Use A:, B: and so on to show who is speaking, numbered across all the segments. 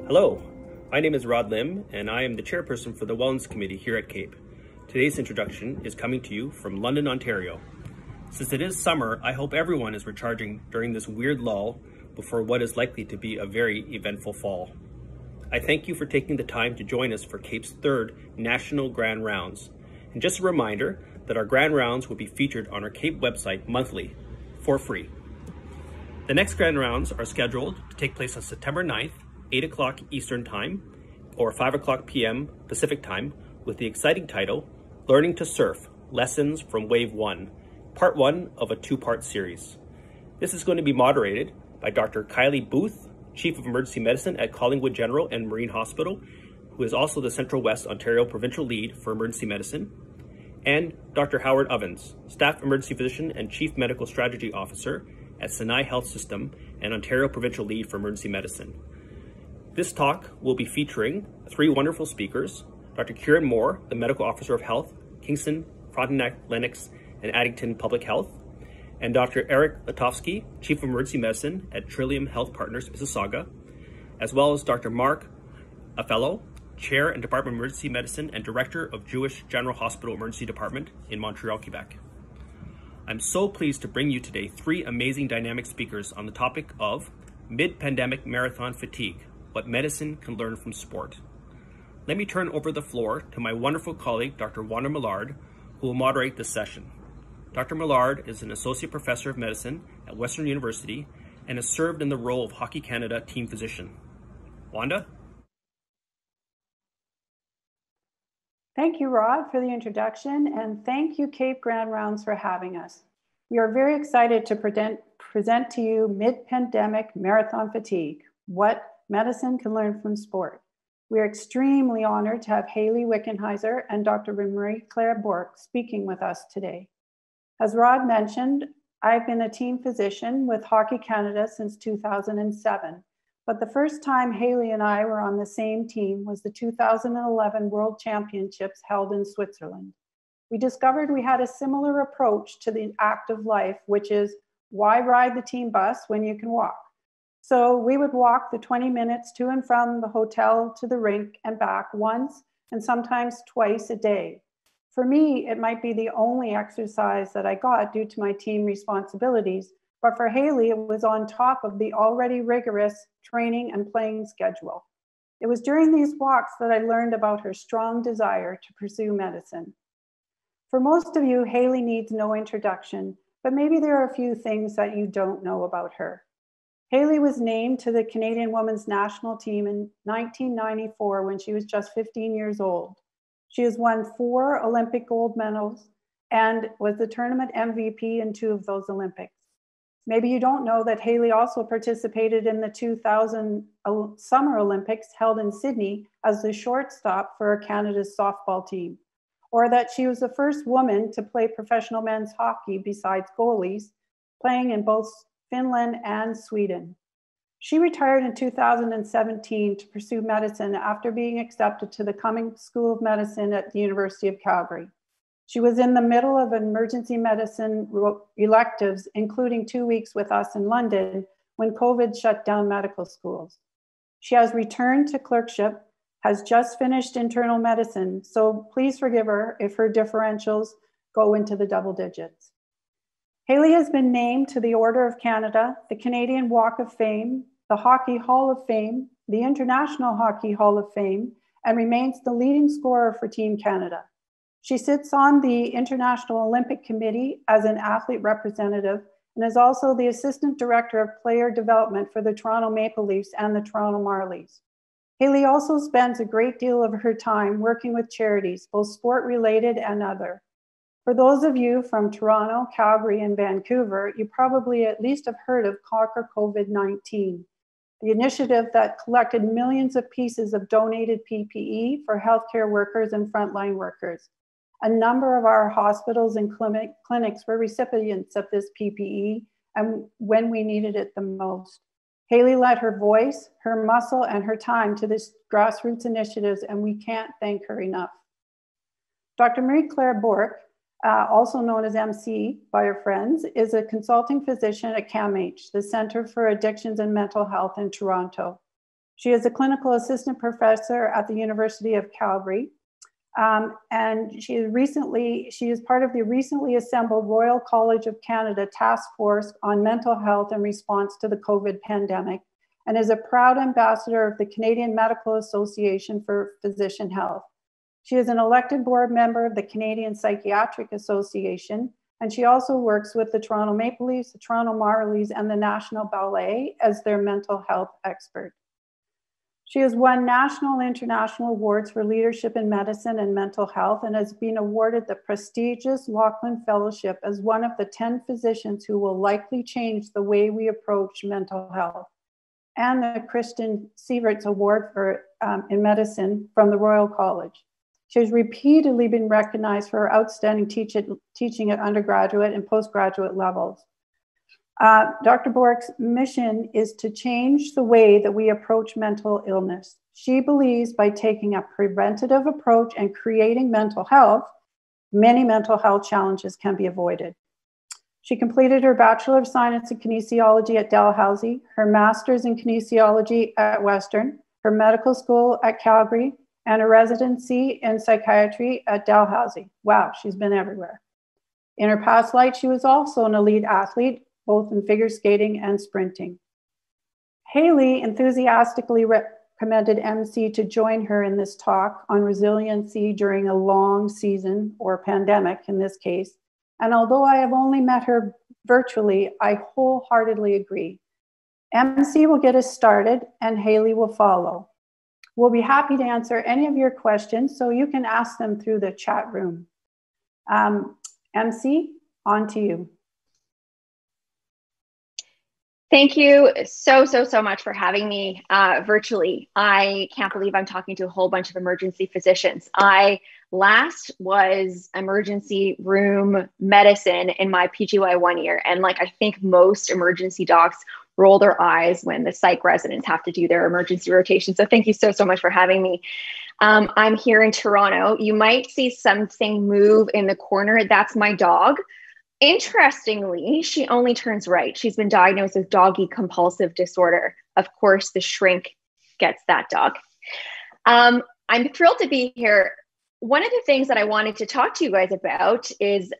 A: Hello, my name is Rod Lim, and I am the chairperson for the Wellness Committee here at CAEP. Today's introduction is coming to you from London, Ontario. Since it is summer, I hope everyone is recharging during this weird lull before what is likely to be a very eventful fall. I thank you for taking the time to join us for CAEP's third National Grand Rounds. And just a reminder that our Grand Rounds will be featured on our CAEP website monthly for free. The next Grand Rounds are scheduled to take place on September 9th, 8 o'clock Eastern Time or 5 o'clock p.m. Pacific Time with the exciting title, Learning to Surf, Lessons from Wave 1, Part 1 of a two-part series. This is going to be moderated by Dr. Hayley, Chief of Emergency Medicine at Collingwood General and Marine Hospital, who is also the Central West Ontario Provincial Lead for Emergency Medicine, and Dr. Howard Ovens, Staff Emergency Physician and Chief Medical Strategy Officer at Sinai Health System and Ontario Provincial Lead for Emergency Medicine. This talk will be featuring three wonderful speakers, Dr. Kieran Moore, the Medical Officer of Health, Kingston, Frontenac, Lennox, and Addington Public Health, and Dr. Eric Latofsky, Chief of Emergency Medicine at Trillium Health Partners, Mississauga, as well as Dr. Mark, a fellow, Chair in Department of Emergency Medicine and Director of Jewish General Hospital Emergency Department in Montreal, Quebec. I'm so pleased to bring you today three amazing dynamic speakers on the topic of mid-pandemic marathon fatigue, what medicine can learn from sport. Let me turn over the floor to my wonderful colleague, Dr. Wanda Millard, who will moderate this session. Dr. Millard is an Associate Professor of Medicine at Western University and has served in the role of Hockey Canada team physician. Wanda?
B: Thank you, Rod, for the introduction, and thank you, CAEP Grand Rounds, for having us. We are very excited to present to you mid-pandemic marathon fatigue, what medicine can learn from sport. We are extremely honored to have Hayley Wickenheiser and Dr. Marie-Claire Bourque speaking with us today. As Rod mentioned, I've been a team physician with Hockey Canada since 2007. But the first time Hayley and I were on the same team was the 2011 World Championships held in Switzerland. We discovered we had a similar approach to the active life, which is, why ride the team bus when you can walk? So we would walk the 20 minutes to and from the hotel to the rink and back once and sometimes twice a day. For me, it might be the only exercise that I got due to my team responsibilities, but for Hayley, it was on top of the already rigorous training and playing schedule. It was during these walks that I learned about her strong desire to pursue medicine. For most of you, Hayley needs no introduction, but maybe there are a few things that you don't know about her. Hayley was named to the Canadian Women's National Team in 1994 when she was just 15 years old. She has won 4 Olympic gold medals and was the tournament MVP in 2 of those Olympics. Maybe you don't know that Hayley also participated in the 2000 Summer Olympics held in Sydney as the shortstop for Canada's softball team, or that she was the first woman to play professional men's hockey besides goalies, playing in both Finland and Sweden. She retired in 2017 to pursue medicine after being accepted to the Cummings School of Medicine at the University of Calgary. She was in the middle of emergency medicine electives, including 2 weeks with us in London when COVID shut down medical schools. She has returned to clerkship, has just finished internal medicine, so please forgive her if her differentials go into the double digits. Hayley has been named to the Order of Canada, the Canadian Walk of Fame, the Hockey Hall of Fame, the International Hockey Hall of Fame, and remains the leading scorer for Team Canada. She sits on the International Olympic Committee as an athlete representative and is also the Assistant Director of Player Development for the Toronto Maple Leafs and the Toronto Marlies. Hayley also spends a great deal of her time working with charities, both sport-related and other. For those of you from Toronto, Calgary, and Vancouver, you probably at least have heard of Conquer COVID-19, the initiative that collected millions of pieces of donated PPE for healthcare workers and frontline workers. A number of our hospitals and clinics were recipients of this PPE and when we needed it the most. Hayley lent her voice, her muscle, and her time to this grassroots initiatives, and we can't thank her enough. Dr. Marie-Claire Bourque, also known as MC by her friends, is a consulting physician at CAMH, the Center for Addictions and Mental Health in Toronto. She is a clinical assistant professor at the University of Calgary. And she is part of the recently assembled Royal College of Canada Task Force on Mental Health in response to the COVID pandemic, and is a proud ambassador of the Canadian Medical Association for Physician Health. She is an elected board member of the Canadian Psychiatric Association, and she also works with the Toronto Maple Leafs, the Toronto Marlies, and the National Ballet as their mental health expert. She has won national and international awards for leadership in medicine and mental health, and has been awarded the prestigious Lachlan Fellowship as one of the 10 physicians who will likely change the way we approach mental health, and the Kristen Sieverts Award in medicine from the Royal College. She has repeatedly been recognized for her outstanding teaching at undergraduate and postgraduate levels. Dr. Bourque's mission is to change the way that we approach mental illness. She believes by taking a preventative approach and creating mental health, many mental health challenges can be avoided. She completed her Bachelor of Science in Kinesiology at Dalhousie, her Master's in Kinesiology at Western, her medical school at Calgary, and a residency in psychiatry at Dalhousie. Wow, she's been everywhere. In her past life, she was also an elite athlete, both in figure skating and sprinting. Hayley enthusiastically recommended MC to join her in this talk on resiliency during a long season, or pandemic in this case. And although I have only met her virtually, I wholeheartedly agree. MC will get us started and Hayley will follow. We'll be happy to answer any of your questions, so you can ask them through the chat room. MC, on to you.
C: Thank you so much for having me virtually. I can't believe I'm talking to a whole bunch of emergency physicians. I last was emergency room medicine in my PGY 1 year. And like, I think most emergency docs roll their eyes when the psych residents have to do their emergency rotation. So thank you so much for having me. I'm here in Toronto. You might see something move in the corner. That's my dog. Interestingly, she only turns right. She's been diagnosed with doggy compulsive disorder. Of course, the shrink gets that dog. I'm thrilled to be here. One of the things that I wanted to talk to you guys about is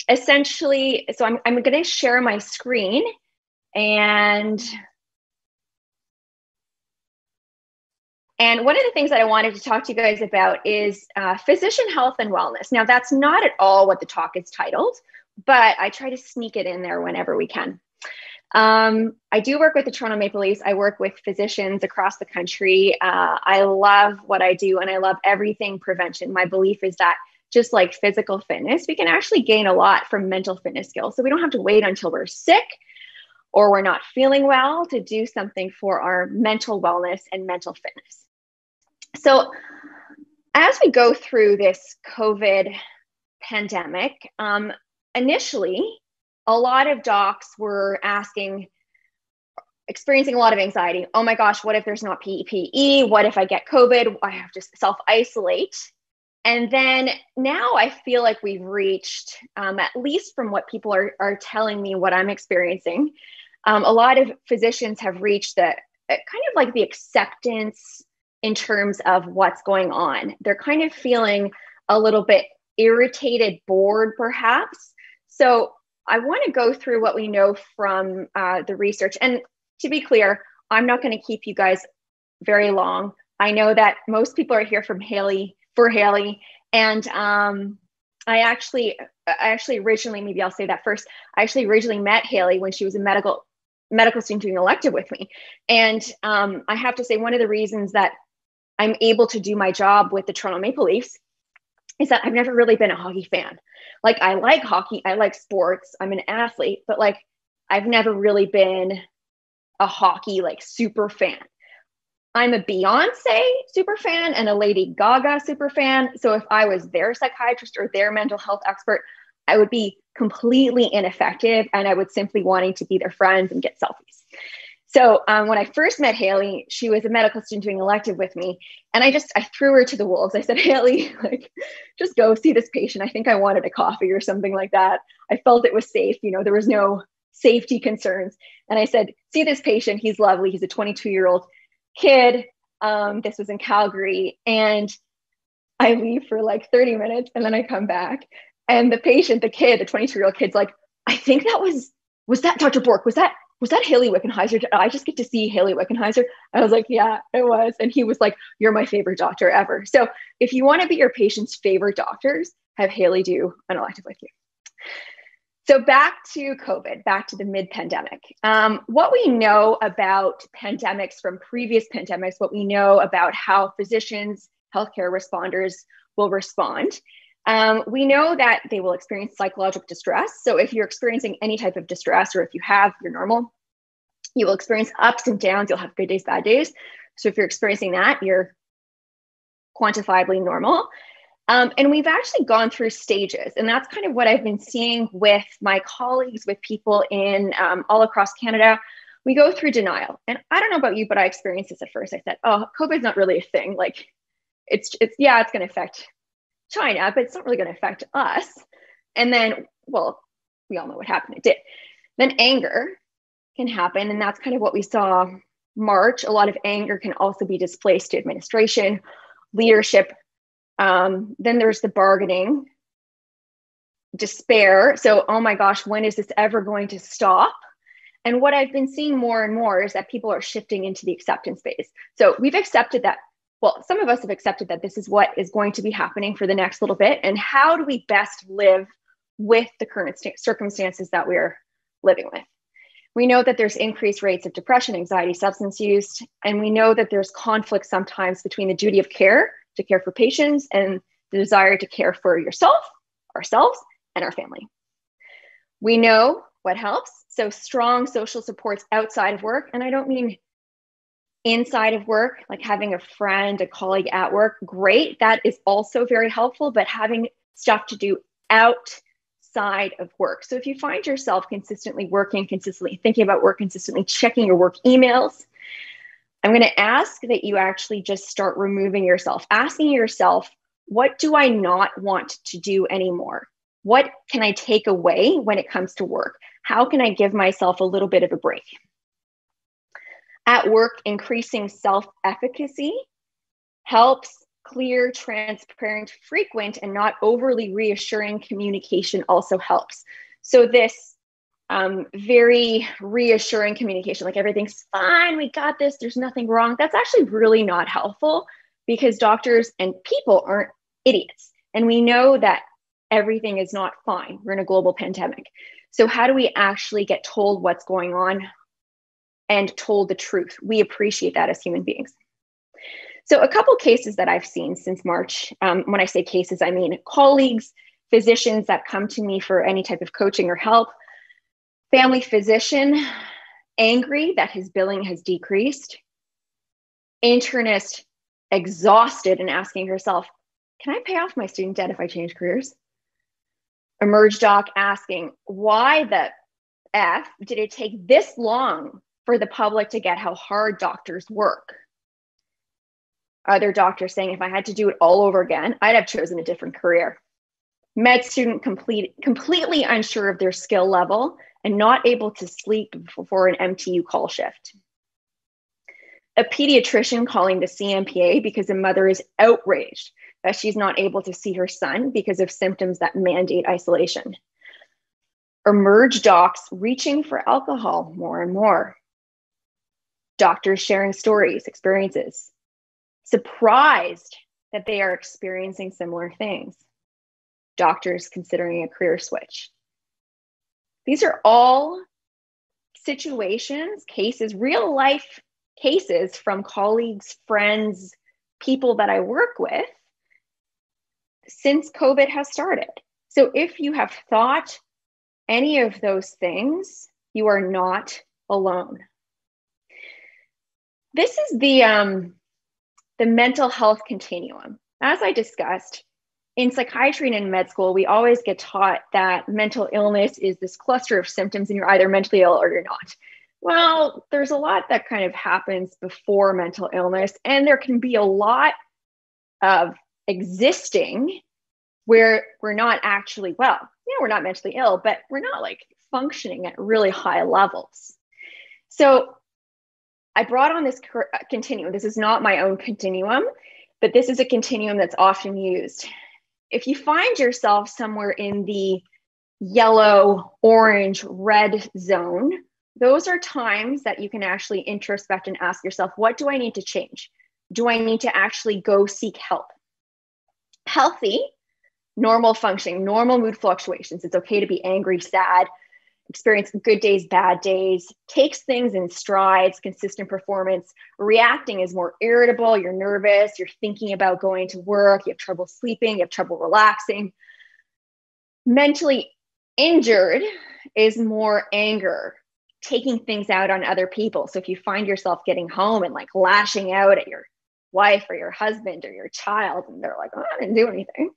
C: essentially, so I'm going to share my screen, and one of the things that I wanted to talk to you guys about is physician health and wellness. Now, that's not at all what the talk is titled, but I try to sneak it in there whenever we can. I do work with the Toronto Maple Leafs. I work with physicians across the country. I love what I do, and I love everything prevention. My belief is that just like physical fitness, we can actually gain a lot from mental fitness skills. So we don't have to wait until we're sick or we're not feeling well to do something for our mental wellness and mental fitness. So as we go through this COVID pandemic, initially, a lot of docs were experiencing a lot of anxiety. Oh my gosh, what if there's not PPE? What if I get COVID? I have to self-isolate. And then now I feel like we've reached, at least from what people are telling me, what I'm experiencing, a lot of physicians have reached the kind of like the acceptance in terms of what's going on. They're kind of feeling a little bit irritated, bored perhaps. So I want to go through what we know from the research. And to be clear, I'm not going to keep you guys very long. I know that most people are here for Hayley. And I actually originally, maybe I'll say that first, I actually originally met Hayley when she was a medical student doing an elective with me. And I have to say, one of the reasons that I'm able to do my job with the Toronto Maple Leafs is that I've never really been a hockey fan. Like, I like hockey, I like sports, I'm an athlete, but like, I've never really been a hockey like super fan. I'm a Beyonce super fan and a Lady Gaga super fan. So if I was their psychiatrist or their mental health expert, I would be completely ineffective, and I would simply wanting to be their friends and get selfies. So when I first met Hayley, she was a medical student doing an elective with me. And I threw her to the wolves. I said, Hayley, like, just go see this patient. I think I wanted a coffee or something like that. I felt it was safe. You know, there was no safety concerns. And I said, see this patient. He's lovely. He's a 22-year-old. kid. This was in Calgary, and I leave for like 30 minutes and then I come back. And the patient, the kid, the 22-year-old kid's like, I think that was that Dr. Bourque? Was that Hayley Wickenheiser? Did I just get to see Hayley Wickenheiser? I was like, yeah, it was. And he was like, you're my favorite doctor ever. So if you want to be your patient's favorite doctors, have Hayley do an elective with you. So back to COVID, back to the mid-pandemic. What we know about pandemics from previous pandemics, what we know about how physicians, healthcare responders will respond. We know that they will experience psychological distress. So if you're experiencing any type of distress, or if you have, you're normal, you will experience ups and downs. You'll have good days, bad days. So if you're experiencing that, you're quantifiably normal. And we've actually gone through stages. And that's kind of what I've been seeing with my colleagues, with people in all across Canada. We go through denial. And I don't know about you, but I experienced this at first. I said, oh, COVID's not really a thing. Like it's going to affect China, but it's not really going to affect us. And then, well, we all know what happened. It did. Then anger can happen. And that's kind of what we saw March. A lot of anger can also be displaced to administration, leadership. Then there's the bargaining, despair. So, oh my gosh, when is this ever going to stop? And what I've been seeing more and more is that people are shifting into the acceptance phase. So we've accepted that. Well, some of us have accepted that this is what is going to be happening for the next little bit. And how do we best live with the current circumstances that we're living with? We know that there's increased rates of depression, anxiety, substance use, and we know that there's conflict sometimes between the duty of care to care for patients and the desire to care for yourself, ourselves, and our family. We know what helps. So strong social supports outside of work. And I don't mean inside of work, like having a friend, a colleague at work, great. That is also very helpful, but having stuff to do outside of work. So if you find yourself consistently working, consistently thinking about work, consistently checking your work emails, I'm going to ask that you actually just start removing yourself, asking yourself, what do I not want to do anymore? What can I take away when it comes to work? How can I give myself a little bit of a break? At work, increasing self-efficacy helps. Clear, transparent, frequent, and not overly reassuring communication also helps. So this very reassuring communication, like everything's fine, we got this, there's nothing wrong, that's actually really not helpful, because doctors and people aren't idiots. And we know that everything is not fine. We're in a global pandemic. So how do we actually get told what's going on and told the truth? We appreciate that as human beings. So a couple cases that I've seen since March, when I say cases, I mean colleagues, physicians that come to me for any type of coaching or help. Family physician, angry that his billing has decreased. Internist, exhausted and asking herself, can I pay off my student debt if I change careers? Emerge doc asking, why the F did it take this long for the public to get how hard doctors work? Other doctors saying, if I had to do it all over again, I'd have chosen a different career. Med student completely unsure of their skill level and not able to sleep before an MTU call shift. A pediatrician calling the CMPA because a mother is outraged that she's not able to see her son because of symptoms that mandate isolation. Emerge docs reaching for alcohol more and more. Doctors sharing stories, experiences, surprised that they are experiencing similar things. Doctors considering a career switch. These are all situations, cases, real life cases from colleagues, friends, people that I work with since COVID has started. So if you have thought any of those things, you are not alone. This is the mental health continuum. As I discussed, in psychiatry and in med school, we always get taught that mental illness is this cluster of symptoms and you're either mentally ill or you're not. Well, there's a lot that kind of happens before mental illness, and there can be a lot of existing where we're not actually, well, we're not mentally ill, but we're not like functioning at really high levels. So I brought on this continuum. This is not my own continuum, but this is a continuum that's often used. If you find yourself somewhere in the yellow, orange, red zone, those are times that you can actually introspect and ask yourself, what do I need to change? Do I need to actually go seek help? Healthy, normal functioning, normal mood fluctuations. It's okay to be angry, sad, experience good days, bad days, takes things in strides, consistent performance. Reacting is more irritable, you're nervous, you're thinking about going to work, you have trouble sleeping, you have trouble relaxing. Mentally injured is more anger, taking things out on other people. So if you find yourself getting home and like lashing out at your wife or your husband or your child, and they're like, oh, I didn't do anything,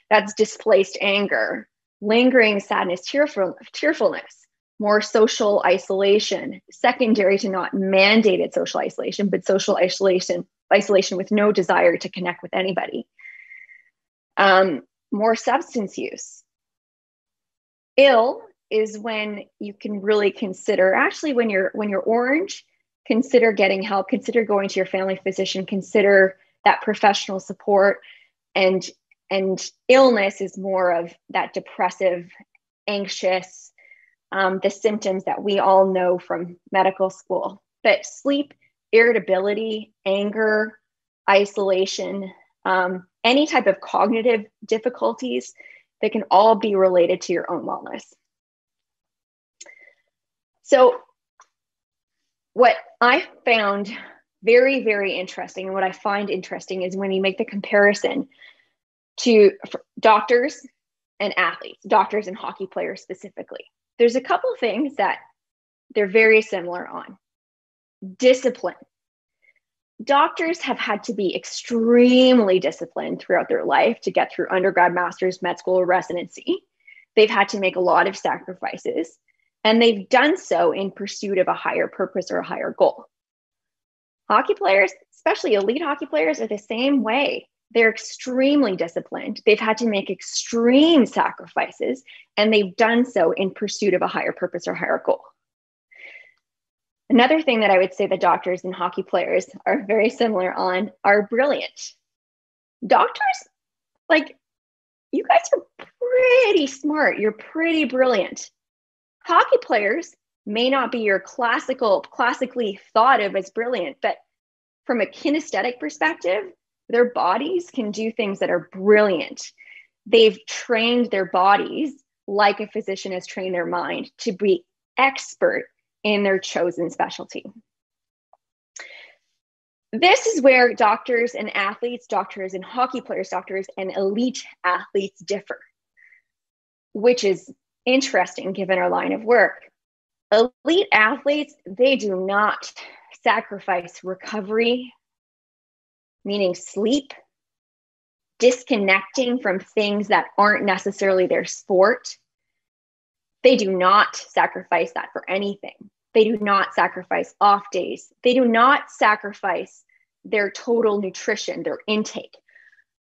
C: that's displaced anger. Lingering sadness, tearfulness, more social isolation, secondary to not mandated social isolation, but social isolation with no desire to connect with anybody. More substance use. Ill is when you can really consider, actually when you're orange, consider getting help, consider going to your family physician, consider that professional support. And illness is more of that depressive, anxious, the symptoms that we all know from medical school. But sleep, irritability, anger, isolation, any type of cognitive difficulties, they can all be related to your own wellness. So what I found very, very interesting, and what I find interesting is when you make the comparison to doctors and athletes, doctors and hockey players specifically. There's a couple of things that they're very similar on. Discipline. Doctors have had to be extremely disciplined throughout their life to get through undergrad, master's, med school, or residency. They've had to make a lot of sacrifices, and they've done so in pursuit of a higher purpose or a higher goal. Hockey players, especially elite hockey players, are the same way. They're extremely disciplined. They've had to make extreme sacrifices, and they've done so in pursuit of a higher purpose or higher goal. Another thing that I would say that doctors and hockey players are very similar on are brilliant. Doctors, like, you guys are pretty smart. You're pretty brilliant. Hockey players may not be your classically thought of as brilliant, but from a kinesthetic perspective, their bodies can do things that are brilliant. They've trained their bodies like a physician has trained their mind to be expert in their chosen specialty. This is where doctors and athletes, doctors and hockey players, doctors and elite athletes differ, which is interesting given our line of work. Elite athletes, they do not sacrifice recovery, meaning sleep, disconnecting from things that aren't necessarily their sport. They do not sacrifice that for anything. They do not sacrifice off days. They do not sacrifice their total nutrition, their intake,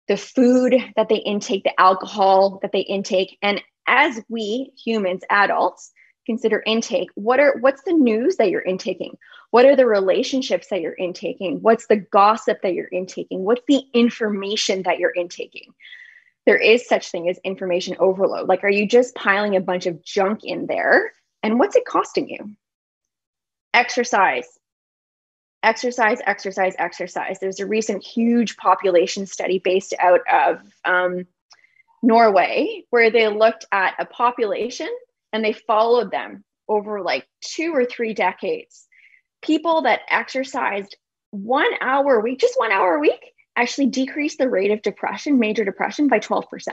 C: the food that they intake, the alcohol that they intake. And as we humans, adults, consider intake, what's the news that you're intaking? What are the relationships that you're intaking? What's the gossip that you're intaking? What's the information that you're intaking? There is such thing as information overload. Like, are you just piling a bunch of junk in there? And what's it costing you? Exercise. There's a recent huge population study based out of Norway, where they looked at a population and they followed them over like 2 or 3 decades. People that exercised 1 hour a week, just 1 hour a week, actually decreased the rate of depression, major depression, by 12%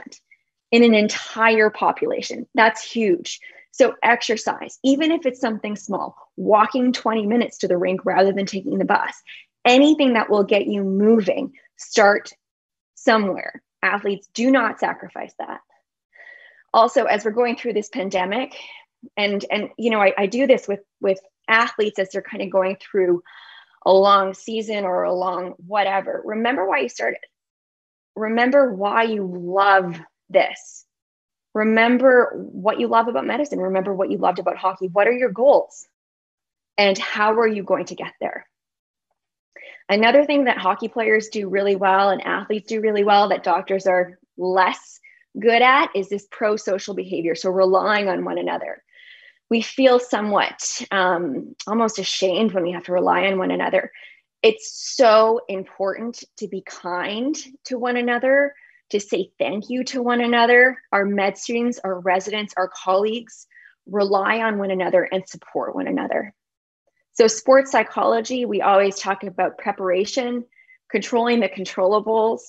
C: in an entire population. That's huge. So exercise, even if it's something small, walking 20 minutes to the rink rather than taking the bus, anything that will get you moving, start somewhere. Athletes do not sacrifice that. Also, as we're going through this pandemic, and you know, I do this with athletes as they're kind of going through a long season or a long whatever. Remember why you started. Remember why you love this. Remember what you love about medicine. Remember what you loved about hockey. What are your goals? And how are you going to get there? Another thing that hockey players do really well and athletes do really well that doctors are less good at is this pro-social behavior. So relying on one another. We feel somewhat almost ashamed when we have to rely on one another. It's so important to be kind to one another, to say thank you to one another. Our med students, our residents, our colleagues rely on one another and support one another. So sports psychology, we always talk about preparation, controlling the controllables.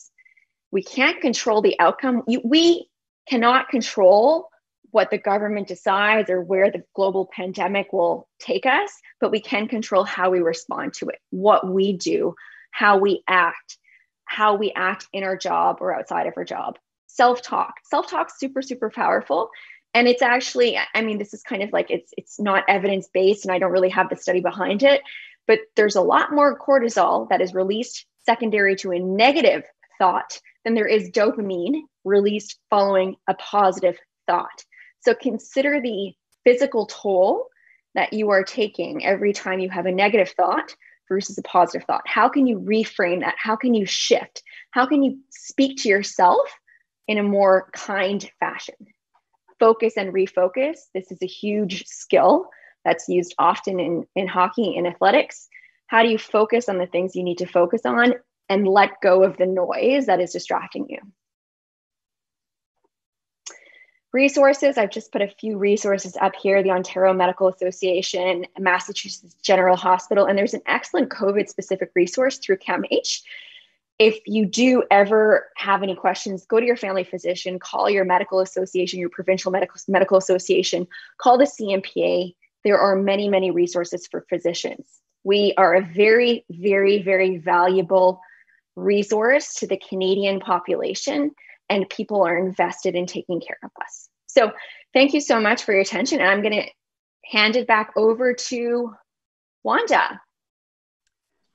C: We can't control the outcome. We cannot control what the government decides or where the global pandemic will take us, but we can control how we respond to it, what we do, how we act in our job or outside of our job. Self-talk. Self-talk's super, super powerful. And it's actually, I mean, this is kind of like, it's not evidence-based and I don't really have the study behind it, but there's a lot more cortisol that is released secondary to a negative thought than there is dopamine released following a positive thought. So consider the physical toll that you are taking every time you have a negative thought versus a positive thought. How can you reframe that? How can you shift? How can you speak to yourself in a more kind fashion? Focus and refocus. This is a huge skill that's used often in hockey and athletics. How do you focus on the things you need to focus on and let go of the noise that is distracting you? Resources, I've just put a few resources up here, the Ontario Medical Association, Massachusetts General Hospital, and there's an excellent COVID-specific resource through CAMH. If you do ever have any questions, go to your family physician, call your medical association, your provincial medical association, call the CMPA. There are many, many resources for physicians. We are a very, very, very valuable resource to the Canadian population, and people are invested in taking care of us. So thank you so much for your attention. And I'm going to hand it back over to Wanda.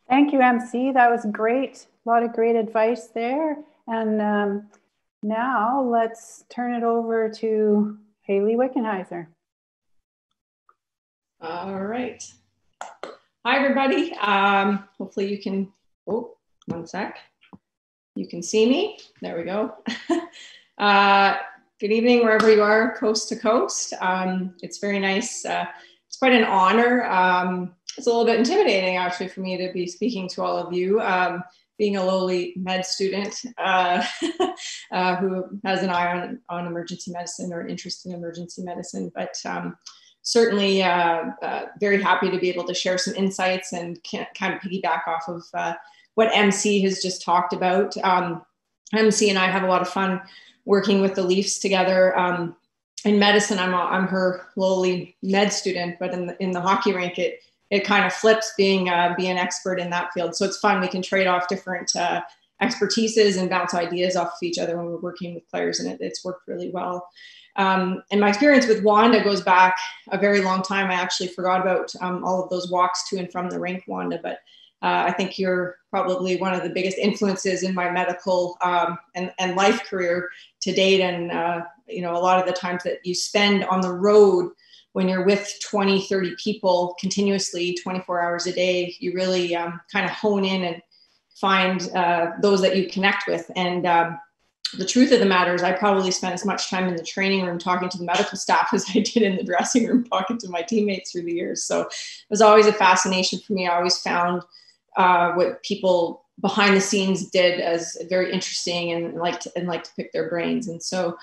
B: Thank you, MC. That was great. A lot of great advice there. And now let's turn it over to Hayley Wickenheiser.
D: All right. Hi, everybody. Hopefully you can, oh, one sec. You can see me. There we go. Good evening, wherever you are, coast to coast. It's very nice. It's quite an honor. It's a little bit intimidating, actually, for me to be speaking to all of you, being a lowly med student who has an eye on emergency medicine or an interest in emergency medicine. But certainly very happy to be able to share some insights and kind of piggyback off of what MC has just talked about. MC and I have a lot of fun working with the Leafs together. In medicine, I'm her lowly med student, but in the hockey rink, it kind of flips being an expert in that field. So it's fun. We can trade off different expertises and bounce ideas off of each other when we're working with players, and it's worked really well. And my experience with Wanda goes back a very long time. I actually forgot about all of those walks to and from the rink, Wanda, but I think you're probably one of the biggest influences in my medical and life career to date. And, you know, a lot of the times that you spend on the road when you're with 20, 30 people continuously 24 hours a day, you really kind of hone in and find those that you connect with. And the truth of the matter is I probably spent as much time in the training room talking to the medical staff as I did in the dressing room talking to my teammates through the years. So it was always a fascination for me. I always found what people behind the scenes did as very interesting and like to pick their brains. And so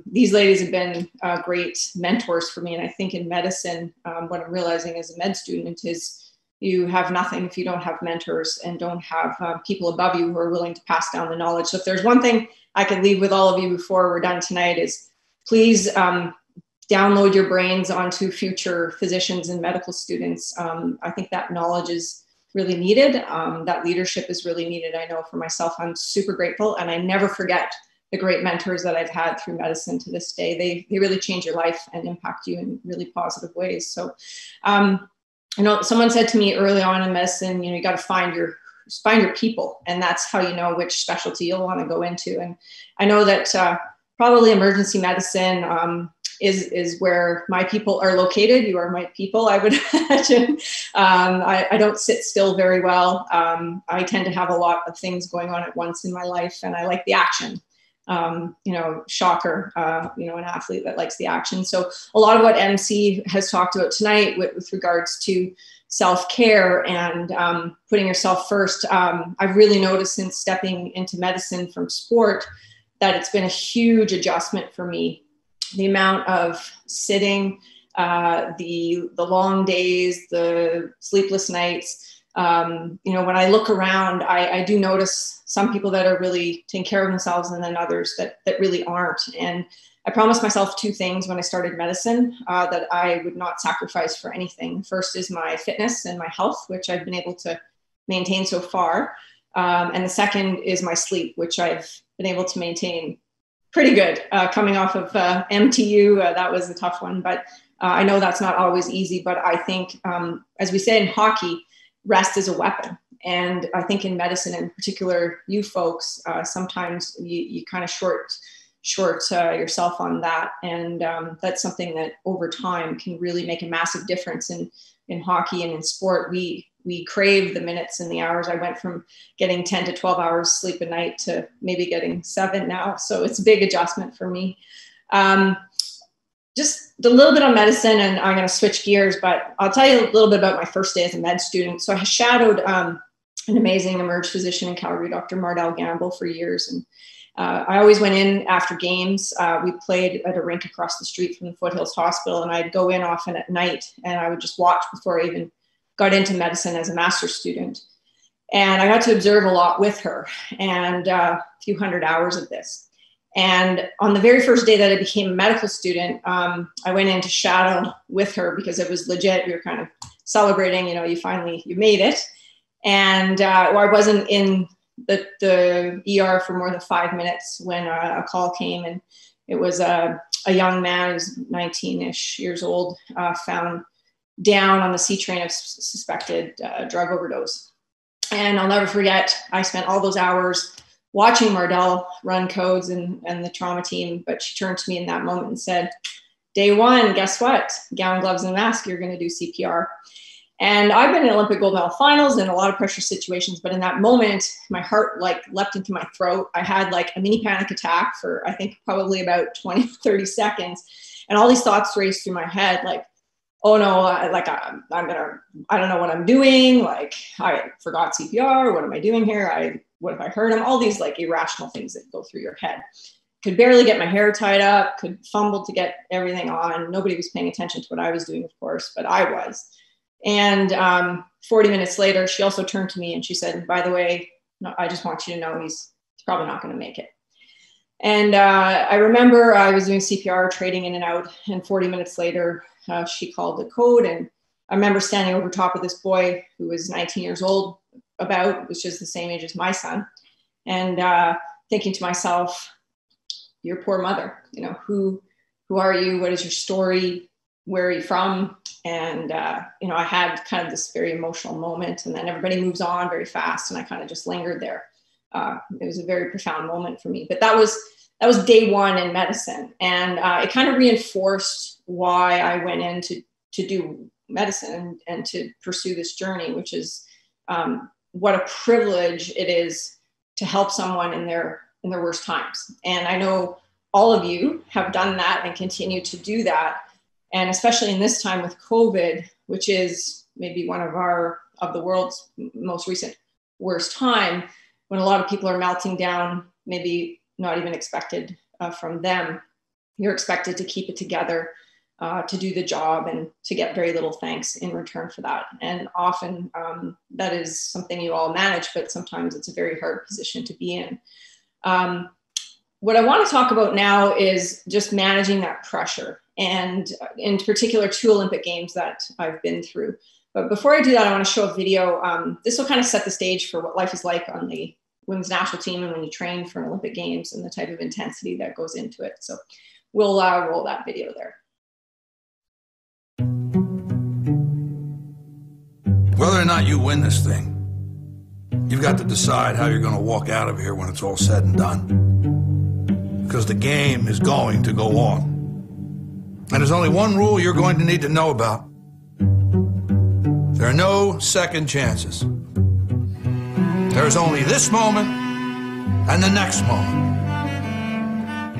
D: these ladies have been great mentors for me. And I think in medicine, what I'm realizing as a med student is you have nothing if you don't have mentors and don't have people above you who are willing to pass down the knowledge. So if there's one thing I could leave with all of you before we're done tonight is please download your brains onto future physicians and medical students. I think that knowledge is really needed. That leadership is really needed. I know for myself, I'm super grateful, and I never forget the great mentors that I've had through medicine to this day. They really change your life and impact you in really positive ways. So, you know, someone said to me early on in medicine, you know, you got to find your people, and that's how you know which specialty you'll want to go into. And I know that probably emergency medicine, is where my people are located. You are my people, I would imagine. I don't sit still very well. I tend to have a lot of things going on at once in my life, and I like the action. Shocker, an athlete that likes the action. So a lot of what MC has talked about tonight with regards to self-care and putting yourself first, I've really noticed since stepping into medicine from sport that it's been a huge adjustment for me. The amount of sitting, the long days, the sleepless nights. When I look around, I do notice some people that are really taking care of themselves, and then others that really aren't. And I promised myself two things when I started medicine that I would not sacrifice for anything. First is my fitness and my health, which I've been able to maintain so far. And the second is my sleep, which I've been able to maintain pretty good. Coming off of MTU, that was a tough one, but I know that's not always easy. But I think, as we say in hockey, rest is a weapon. And I think in medicine, in particular, you folks, sometimes you kind of short yourself on that. And that's something that over time can really make a massive difference in hockey and in sport. We crave the minutes and the hours. I went from getting 10 to 12 hours sleep a night to maybe getting 7 now. So it's a big adjustment for me. Just a little bit on medicine, and I'm going to switch gears, but I'll tell you a little bit about my first day as a med student. So I shadowed an amazing emerge physician in Calgary, Dr. Mardell Gamble, for years. And I always went in after games. We played at a rink across the street from the Foothills Hospital, and I'd go in often at night, and I would just watch before I even got into medicine as a master's student. And I got to observe a lot with her, and a few hundred hours of this. And on the very first day that I became a medical student, I went in to shadow with her because it was legit. We were kind of celebrating, you made it. And I wasn't in the ER for more than 5 minutes when a call came, and it was a young man who's 19-ish years old, found down on the C train of suspected drug overdose. And I'll never forget, I spent all those hours watching Mardell run codes and the trauma team, but she turned to me in that moment and said, "Day one, guess what? Gown, gloves, and mask, you're going to do CPR." And I've been in Olympic gold medal finals and a lot of pressure situations, but in that moment, my heart leapt into my throat. I had a mini panic attack for, I think, probably about 20, 30 seconds. And all these thoughts raced through my head, oh no, I don't know what I'm doing. I forgot CPR. What am I doing here? What if I hurt him? All these irrational things that go through your head. Could barely get my hair tied up, could fumble to get everything on. Nobody was paying attention to what I was doing, of course, but I was. And 40 minutes later, she also turned to me and she said, "By the way, no, I just want you to know he's probably not going to make it." And I remember I was doing CPR, trading in and out, and 40 minutes later, she called the code. And I remember standing over top of this boy who was 19 years old, was just the same age as my son, and thinking to myself, "Your poor mother, who are you? What is your story? Where are you from?" And, I had kind of this very emotional moment, and then everybody moves on very fast, and I kind of just lingered there. It was a very profound moment for me, but that was day one in medicine. And it kind of reinforced why I went in to do medicine and to pursue this journey, which is what a privilege it is to help someone in their worst times. And I know all of you have done that and continue to do that. And especially in this time with COVID, which is maybe one of the world's most recent worst time, when a lot of people are melting down, maybe not even expected from them, you're expected to keep it together, to do the job, and to get very little thanks in return for that. And often that is something you all manage, but sometimes it's a very hard position to be in. What I want to talk about now is just managing that pressure, and in particular, 2 Olympic Games that I've been through. But before I do that, I want to show a video. This will kind of set the stage for what life is like on the women's national team and when you train for an Olympic Games and the type of intensity that goes into it. So we'll roll that video there.
E: Whether or not you win this thing, you've got to decide how you're going to walk out of here when it's all said and done. Because the game is going to go on. And there's only one rule you're going to need to know about. There are no second chances. There's only this moment and the next moment.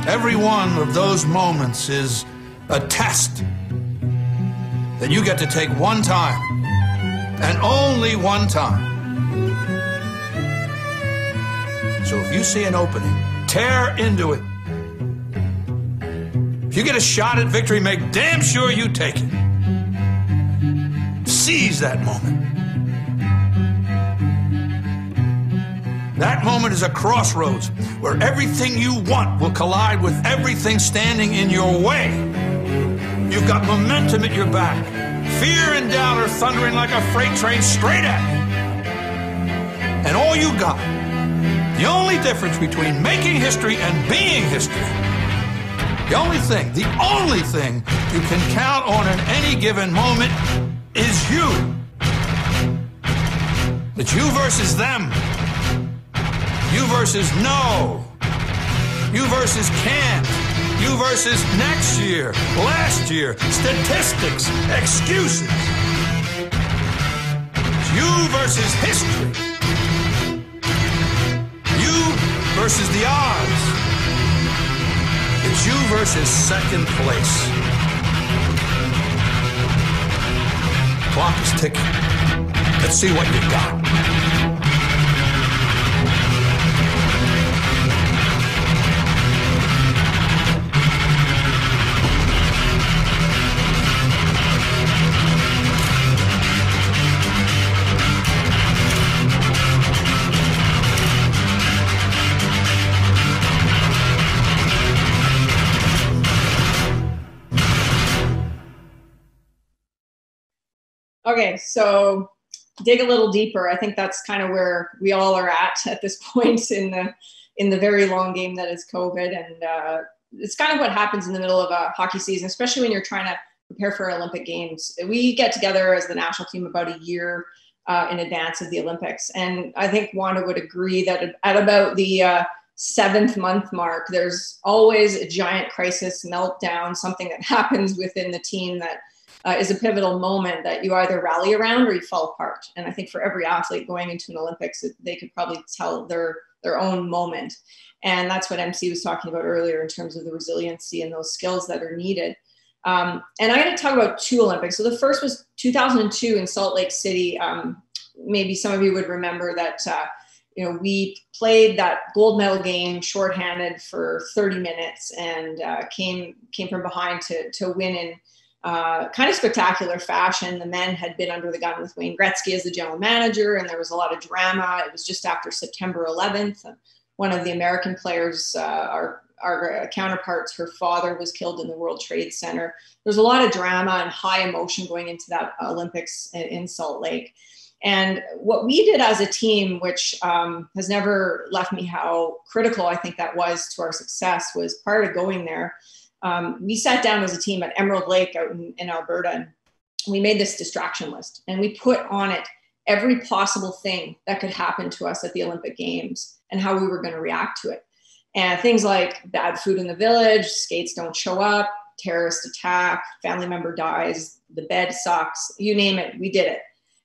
E: Every one of those moments is a test that you get to take one time, and only one time. So if you see an opening, tear into it. If you get a shot at victory, make damn sure you take it. Seize that moment. That moment is a crossroads where everything you want will collide with everything standing in your way. You've got momentum at your back. Fear and doubt are thundering like a freight train straight at you. And all you got, the only difference between making history and being history, the only thing you can count on in any given moment is you. It's you versus them. You versus no. You versus can't. You versus next year, last year, statistics, excuses. It's you versus history. You versus the odds. It's you versus second place. Clock is ticking. Let's see what you got.
D: Okay, so dig a little deeper. I think that's kind of where we all are at this point in the very long game that is COVID, and it's kind of what happens in the middle of a hockey season, especially when you're trying to prepare for Olympic Games. We get together as the national team about a year in advance of the Olympics, and I think Wanda would agree that at about the 7th month mark, there's always a giant crisis, meltdown, something that happens within the team that is a pivotal moment that you either rally around or you fall apart. And I think for every athlete going into an Olympics, they could probably tell their own moment. And that's what MC was talking about earlier in terms of the resiliency and those skills that are needed. And I'm going to talk about 2 Olympics. So the first was 2002 in Salt Lake City. Maybe some of you would remember that, we played that gold medal game shorthanded for 30 minutes and came from behind to win in kind of spectacular fashion. The men had been under the gun with Wayne Gretzky as the general manager, and there was a lot of drama. It was just after September 11th. One of the American players, our counterparts, her father was killed in the World Trade Center. There's a lot of drama and high emotion going into that Olympics in Salt Lake. And what we did as a team, which has never left me how critical I think that was to our success, was prior to going there, we sat down as a team at Emerald Lake out in Alberta, and we made this distraction list, and we put on it every possible thing that could happen to us at the Olympic Games and how we were going to react to it. And things like bad food in the village, skates don't show up, terrorist attack, family member dies, the bed sucks, you name it, we did it.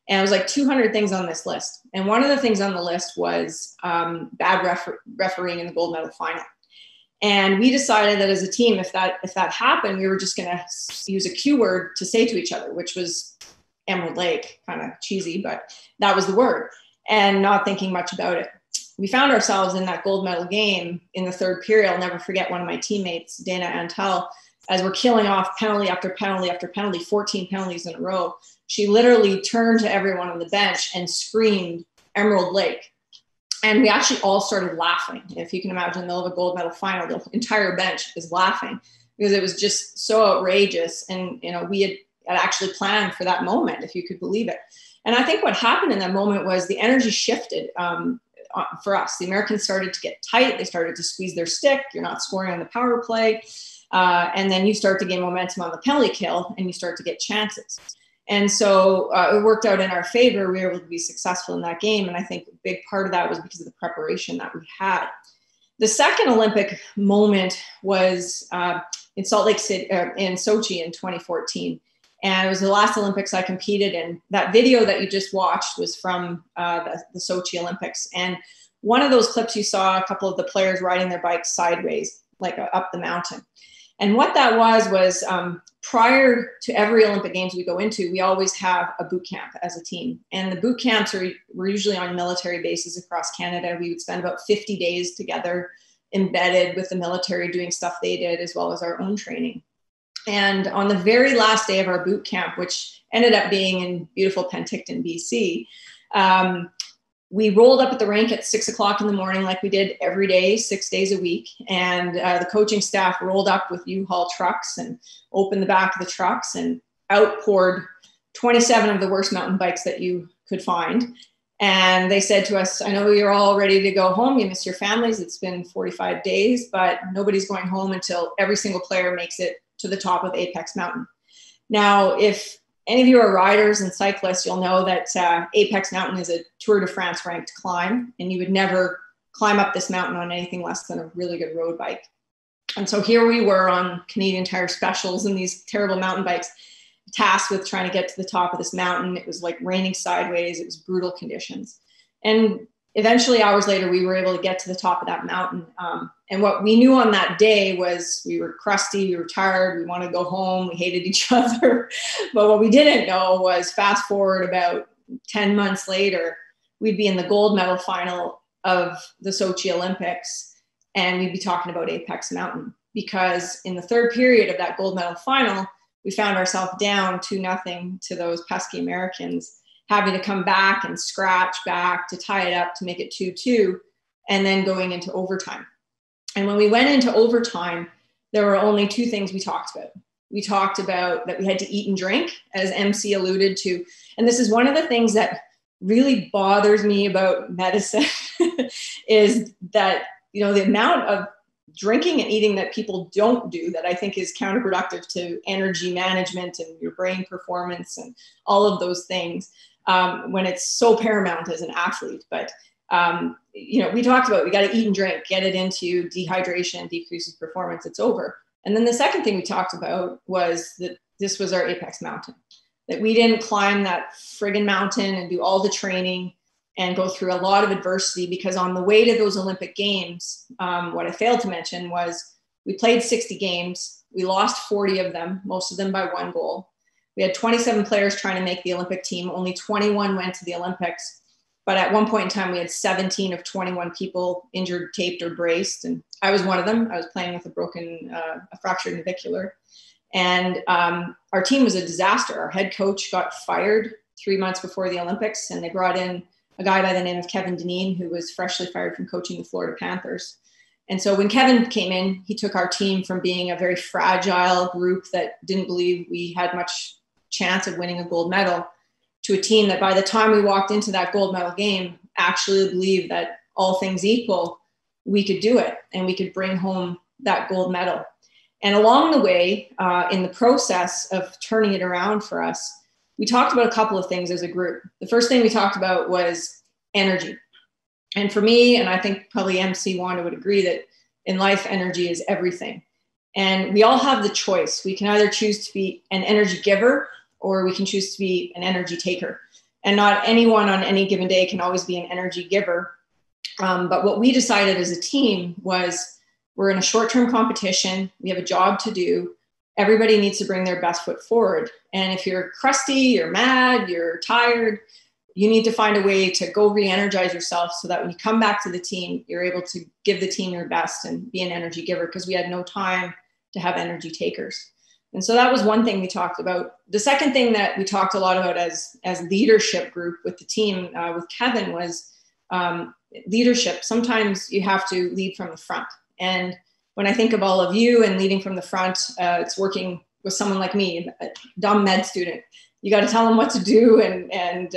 D: And it was like 200 things on this list. And one of the things on the list was bad refereeing in the gold medal final. And we decided that as a team, if that happened, we were just going to use a Q word to say to each other, which was Emerald Lake, kind of cheesy, but that was the word, and not thinking much about it. We found ourselves in that gold medal game in the 3rd period. I'll never forget one of my teammates, Dana Antel, as we're killing off penalty after penalty after penalty, 14 penalties in a row. She literally turned to everyone on the bench and screamed, Emerald Lake. And we actually all started laughing. If you can imagine, in the middle of a gold medal final, the entire bench is laughing because it was just so outrageous. And, we had actually planned for that moment, if you could believe it. And I think what happened in that moment was the energy shifted for us. The Americans started to get tight. They started to squeeze their stick. You're not scoring on the power play. And then you start to gain momentum on the penalty kill and you start to get chances. And so it worked out in our favor. We were able to be successful in that game. And I think a big part of that was because of the preparation that we had. The second Olympic moment was in Salt Lake City, in Sochi in 2014. And it was the last Olympics I competed in. That video that you just watched was from the Sochi Olympics. And one of those clips you saw a couple of the players riding their bikes sideways, like up the mountain. And what that was prior to every Olympic Games we go into, we always have a boot camp as a team. And the boot camps were usually on military bases across Canada. We would spend about 50 days together, embedded with the military, doing stuff they did, as well as our own training. And on the very last day of our boot camp, which ended up being in beautiful Penticton, BC, we rolled up at the rink at 6 o'clock in the morning, like we did every day, 6 days a week. And the coaching staff rolled up with U-Haul trucks and opened the back of the trucks and outpoured 27 of the worst mountain bikes that you could find. And they said to us, I know you're all ready to go home. You miss your families. It's been 45 days, but nobody's going home until every single player makes it to the top of Apex Mountain. Now, if any of you are riders and cyclists, you'll know that Apex Mountain is a Tour de France ranked climb, and you would never climb up this mountain on anything less than a really good road bike. And so here we were on Canadian Tire Specials and these terrible mountain bikes, tasked with trying to get to the top of this mountain. It was like raining sideways. It was brutal conditions. And eventually, hours later, we were able to get to the top of that mountain. And what we knew on that day was we were crusty, we were tired, we wanted to go home, we hated each other. But what we didn't know was fast forward about 10 months later, we'd be in the gold medal final of the Sochi Olympics, and we'd be talking about Apex Mountain. Because in the third period of that gold medal final, we found ourselves down 2-0 to those pesky Americans, having to come back and scratch back to tie it up to make it 2-2, and then going into overtime. And when we went into overtime, there were only two things we talked about. We talked about that we had to eat and drink, as MC alluded to. And this is one of the things that really bothers me about medicine is that, you know, the amount of drinking and eating that people don't do that I think is counterproductive to energy management and your brain performance and all of those things. When it's so paramount as an athlete. But, you know, we talked about, we got to eat and drink, get it into dehydration, decreases performance, it's over. And then the second thing we talked about was that this was our Apex Mountain, that we didn't climb that friggin' mountain and do all the training and go through a lot of adversity, because on the way to those Olympic Games, what I failed to mention was we played 60 games. We lost 40 of them, most of them by 1 goal. We had 27 players trying to make the Olympic team. Only 21 went to the Olympics. But at one point in time, we had 17 of 21 people injured, taped, or braced. And I was one of them. I was playing with a fractured navicular. And our team was a disaster. Our head coach got fired 3 months before the Olympics, and they brought in a guy by the name of Kevin Dineen, who was freshly fired from coaching the Florida Panthers. And so when Kevin came in, he took our team from being a very fragile group that didn't believe we had much chance of winning a gold medal to a team that by the time we walked into that gold medal game actually believed that all things equal, we could do it and we could bring home that gold medal. And along the way, in the process of turning it around for us, we talked about a couple of things as a group. The first thing we talked about was energy. And for me, and I think probably MC Wanda would agree, that in life, energy is everything. And we all have the choice. We can either choose to be an energy giver, or we can choose to be an energy taker. And not anyone on any given day can always be an energy giver. But what we decided as a team was, we're in a short-term competition. We have a job to do. Everybody needs to bring their best foot forward. And if you're crusty, you're mad, you're tired, you need to find a way to go re-energize yourself so that when you come back to the team, you're able to give the team your best and be an energy giver, because we had no time to have energy takers. And so that was one thing we talked about. The second thing that we talked a lot about as leadership group with the team, with Kevin, was leadership. Sometimes you have to lead from the front. And when I think of all of you and leading from the front, it's working with someone like me, a dumb med student. You got to tell them what to do and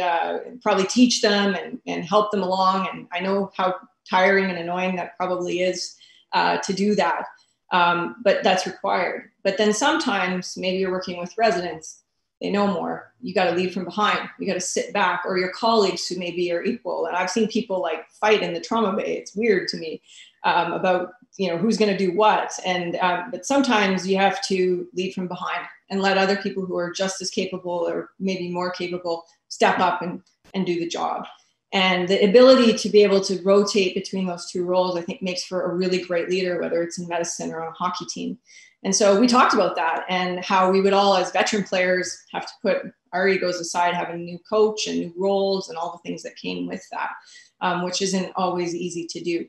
D: probably teach them and help them along. And I know how tiring and annoying that probably is to do that. But that's required. But then sometimes maybe you're working with residents, they know more. You got to lead from behind. You got to sit back, or your colleagues who maybe are equal. And I've seen people like fight in the trauma bay. It's weird to me about you know, who's going to do what. And but sometimes you have to lead from behind and let other people who are just as capable or maybe more capable step up and do the job. And the ability to be able to rotate between those two roles, I think, makes for a really great leader, whether it's in medicine or on a hockey team. And so we talked about that and how we would all, as veteran players, have to put our egos aside, having a new coach and new roles and all the things that came with that, which isn't always easy to do.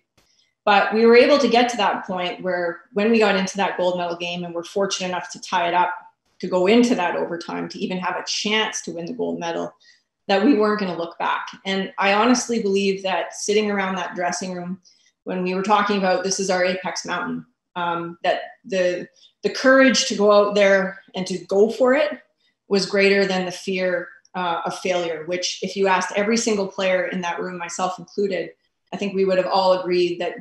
D: But we were able to get to that point where when we got into that gold medal game and were fortunate enough to tie it up, to go into that overtime, to even have a chance to win the gold medal, that we weren't going to look back. And I honestly believe that sitting around that dressing room, when we were talking about this is our apex mountain, that the courage to go out there and to go for it was greater than the fear of failure, which if you asked every single player in that room, myself included, I think we would have all agreed that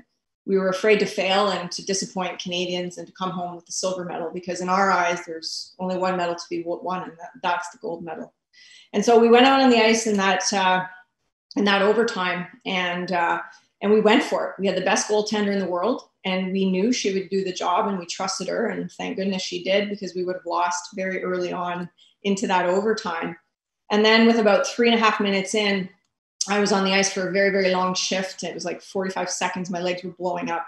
D: we were afraid to fail and to disappoint Canadians and to come home with the silver medal, because in our eyes, there's only one medal to be won, and that's the gold medal. And so we went out on the ice in that overtime, and we went for it. We had the best goaltender in the world, and we knew she would do the job, and we trusted her, and thank goodness she did, because we would have lost very early on into that overtime. And then with about 3.5 minutes in, I was on the ice for a very, very long shift. It was like 45 seconds. My legs were blowing up,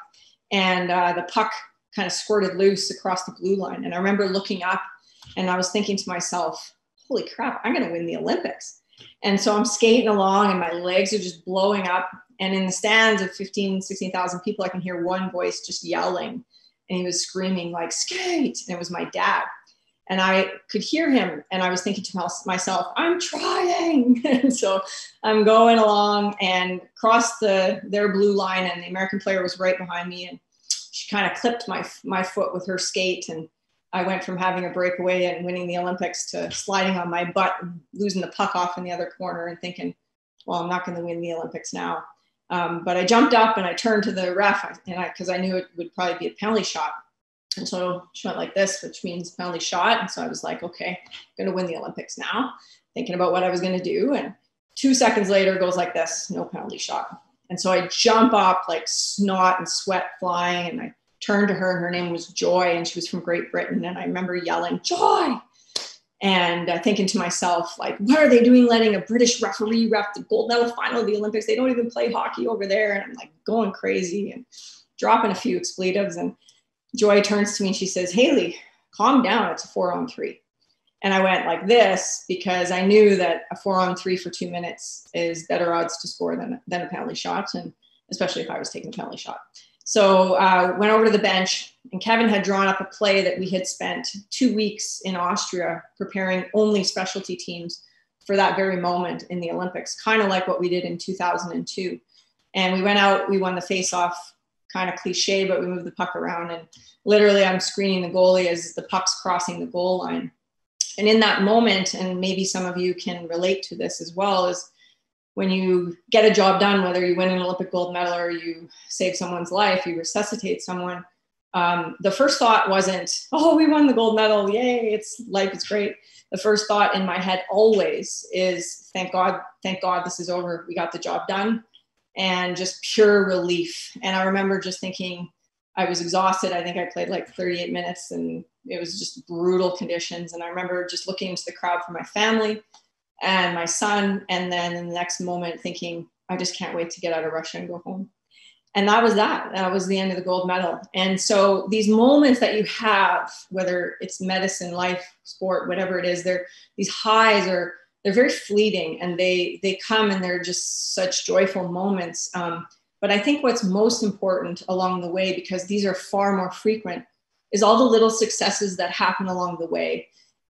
D: and the puck kind of squirted loose across the blue line. And I remember looking up, and I was thinking to myself, holy crap, I'm going to win the Olympics. And so I'm skating along and my legs are just blowing up. And in the stands of 15, 16,000 people, I can hear one voice just yelling. And he was screaming like, skate. And it was my dad. And I could hear him. And I was thinking to myself, I'm trying. And so I'm going along and crossed their blue line. And the American player was right behind me. And she kind of clipped my foot with her skate. And I went from having a breakaway and winning the Olympics to sliding on my butt and losing the puck off in the other corner and thinking, well, I'm not going to win the Olympics now. But I jumped up and I turned to the ref because I knew it would probably be a penalty shot. And so she went like this, which means penalty shot. And so I was like, okay, I'm going to win the Olympics now, thinking about what I was going to do. And 2 seconds later it goes like this, no penalty shot. And so I jump up like snot and sweat flying, and I turned to her, and her name was Joy, and she was from Great Britain. And I remember yelling, Joy! And thinking to myself, like, what are they doing letting a British referee ref the gold medal final of the Olympics? They don't even play hockey over there. And I'm like going crazy and dropping a few expletives. And Joy turns to me and she says, Hayley, calm down. It's a 4-on-3. And I went like this because I knew that a 4-on-3 for 2 minutes is better odds to score than a penalty shot, and especially if I was taking a penalty shot. So went over to the bench, and Kevin had drawn up a play that we had spent 2 weeks in Austria preparing only specialty teams for that very moment in the Olympics, kind of like what we did in 2002. And we went out, we won the face-off, kind of cliche, but we moved the puck around, and literally I'm screening the goalie as the puck's crossing the goal line. And in that moment, and maybe some of you can relate to this as well, is when you get a job done, whether you win an Olympic gold medal or you save someone's life, you resuscitate someone, the first thought wasn't, oh, we won the gold medal, yay, life is great. The first thought in my head always is, thank God this is over. We got the job done, and just pure relief. And I remember just thinking, I was exhausted. I think I played like 38 minutes and it was just brutal conditions. And I remember just looking into the crowd for my family and my son. And then in the next moment thinking, I just can't wait to get out of Russia and go home. And that was the end of the gold medal. And so these moments that you have, whether it's medicine, life, sport, whatever it is, these highs they're very fleeting, and they come and they're just such joyful moments. But I think what's most important along the way, because these are far more frequent, is all the little successes that happen along the way.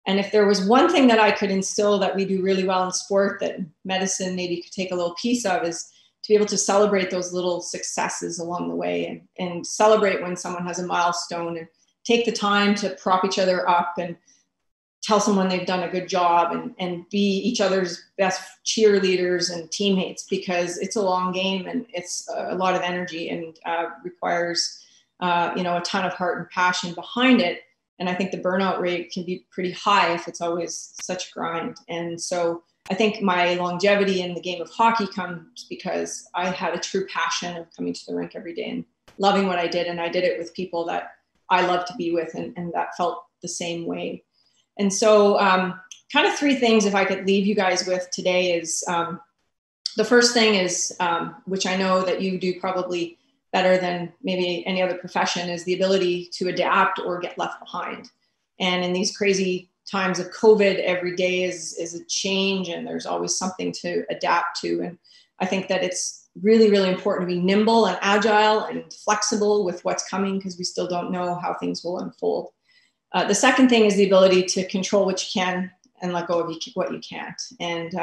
D: And if there was one thing that I could instill that we do really well in sport that medicine maybe could take a little piece of, is to be able to celebrate those little successes along the way, and celebrate when someone has a milestone, and take the time to prop each other up and tell someone they've done a good job, and be each other's best cheerleaders and teammates, because it's a long game and it's a lot of energy and requires a ton of heart and passion behind it. And I think the burnout rate can be pretty high if it's always such a grind. And so I think my longevity in the game of hockey comes because I had a true passion of coming to the rink every day and loving what I did. And I did it with people that I love to be with, and that felt the same way. And so kind of three things, if I could leave you guys with today, is the first thing is, which I know that you do probably better than maybe any other profession, is the ability to adapt or get left behind. And in these crazy times of COVID, every day is a change, and there's always something to adapt to. And I think that it's really, really important to be nimble and agile and flexible with what's coming, because we still don't know how things will unfold. The second thing is the ability to control what you can and let go of what you can't. And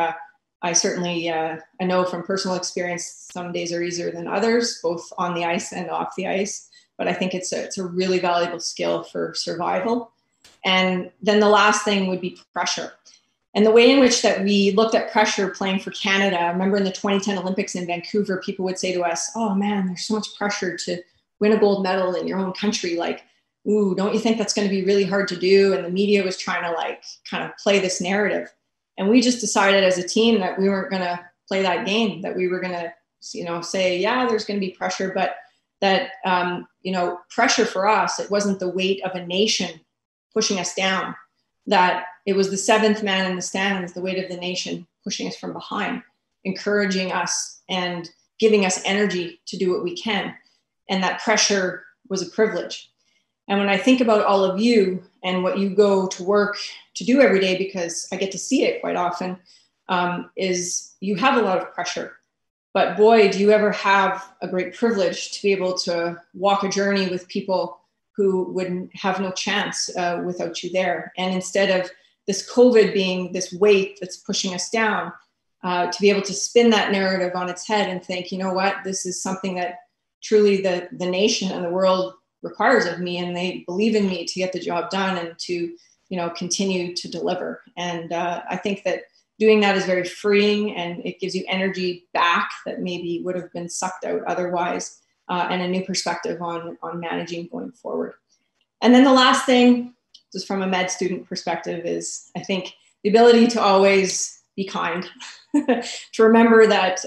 D: I certainly, I know from personal experience, some days are easier than others, both on the ice and off the ice. But I think it's a really valuable skill for survival. And then the last thing would be pressure. And the way in which that we looked at pressure playing for Canada, I remember in the 2010 Olympics in Vancouver, people would say to us, oh man, there's so much pressure to win a gold medal in your own country. Like, ooh, don't you think that's going to be really hard to do? And the media was trying to like kind of play this narrative. And we just decided as a team that we weren't going to play that game, that we were going to, say, yeah, there's going to be pressure, but that, pressure for us, it wasn't the weight of a nation pushing us down, that it was the seventh man in the stands, the weight of the nation pushing us from behind, encouraging us and giving us energy to do what we can. And that pressure was a privilege. And when I think about all of you and what you go to work to do every day, because I get to see it quite often, is you have a lot of pressure. But boy, do you ever have a great privilege to be able to walk a journey with people who would have no chance without you there. And instead of this COVID being this weight that's pushing us down, to be able to spin that narrative on its head and think, you know what, this is something that truly the nation and the world requires of me, and they believe in me to get the job done and to, continue to deliver. And I think that doing that is very freeing, and it gives you energy back that maybe would have been sucked out otherwise. And a new perspective on managing going forward. And then the last thing, just from a med student perspective, is I think the ability to always be kind, to remember that